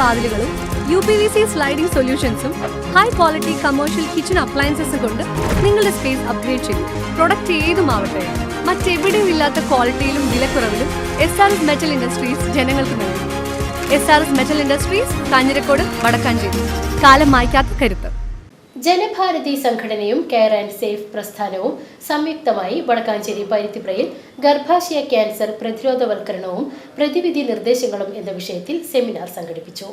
വാതിലുകളും UPVC sliding സൊല്യൂഷൻസും high quality commercial kitchen അപ്ലയൻസസും കൊണ്ട് നിങ്ങളുടെ സ്പേസ് അപ്ഗ്രേഡ് ചെയ്യും. പ്രൊഡക്റ്റ് ഏതുമാവട്ടെ, മറ്റെവിടെയും ഇല്ലാത്ത ക്വാളിറ്റിയിലും വിലക്കുറവിലും SRS മെറ്റൽ ഇൻഡസ്ട്രീസ് ജനങ്ങൾക്ക് നൽകും. SRS metal industries, Kanjirakode, Vadakkancheri. കാലം മായ്ക്കാത്ത കരുത്ത്. ജനഭാരതി സംഘടനയും കെയർ ആൻഡ് സേഫ് പ്രസ്ഥാനവും സംയുക്തമായി വടക്കാഞ്ചേരി പരുത്തിപ്രയിൽ ഗർഭാശയ ക്യാൻസർ പ്രതിരോധവൽക്കരണവും പ്രതിവിധി നിർദ്ദേശങ്ങളും എന്ന വിഷയത്തിൽ സെമിനാർ സംഘടിപ്പിച്ചു.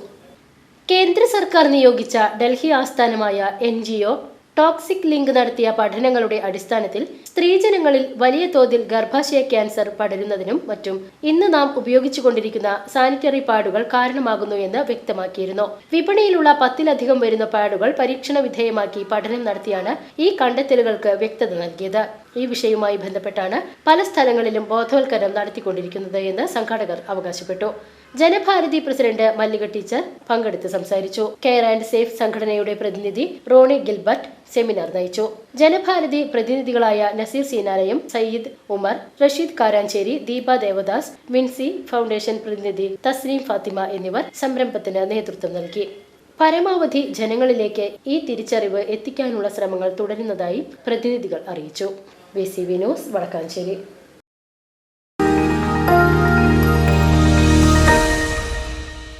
കേന്ദ്ര സർക്കാർ നിയോഗിച്ച ഡൽഹി ആസ്ഥാനമായ NGO ടോക്സിക് ലിങ്ക് നടത്തിയ പഠനങ്ങളുടെ അടിസ്ഥാനത്തിൽ സ്ത്രീജനങ്ങളിൽ വലിയ തോതിൽ ഗർഭാശയ ക്യാൻസർ പടരുന്നതിനും മറ്റും ഇന്ന് നാം ഉപയോഗിച്ചുകൊണ്ടിരിക്കുന്ന സാനിറ്ററി പാഡുകൾ കാരണമാകുന്നു എന്ന് വ്യക്തമാക്കിയിരുന്നു. വിപണിയിലുള്ള 10-ലധികം വരുന്ന പാഡുകൾ പരീക്ഷണ വിധേയമാക്കി പഠനം നടത്തിയാണ് ഈ കണ്ടെത്തലുകൾക്ക് വ്യക്തത നൽകിയത്. ഈ വിഷയവുമായി ബന്ധപ്പെട്ടാണ് പല സ്ഥലങ്ങളിലും ബോധവൽക്കരണം നടത്തിക്കൊണ്ടിരിക്കുന്നത് എന്ന് സംഘാടകർ അവകാശപ്പെട്ടു. ജനഭാരതി പ്രസിഡന്റ് മല്ലിക ടീച്ചർ പങ്കെടുത്ത് സംസാരിച്ചു. കെയർ ആൻഡ് സേഫ് സംഘടനയുടെ പ്രതിനിധി റോണി ഗിൽബർട്ട് സെമിനാർ നയിച്ചു. ജനഭാരതി പ്രതിനിധികളായ നസീർ സീനാലയം, സയ്യിദ് ഉമർ, റഷീദ് കാരാഞ്ചേരി, ദീപ ദേവദാസ്, വിൻസി ഫൗണ്ടേഷൻ പ്രതിനിധി തസ്നീം ഫാത്തിമ എന്നിവർ സംരംഭത്തിന് നേതൃത്വം നൽകി. പരമാവധി ജനങ്ങളിലേക്ക് ഈ തിരിച്ചറിവ് എത്തിക്കാനുള്ള ശ്രമങ്ങൾ തുടരുന്നതായി പ്രതിനിധികൾ അറിയിച്ചു. VCV news, Vadakkanchery.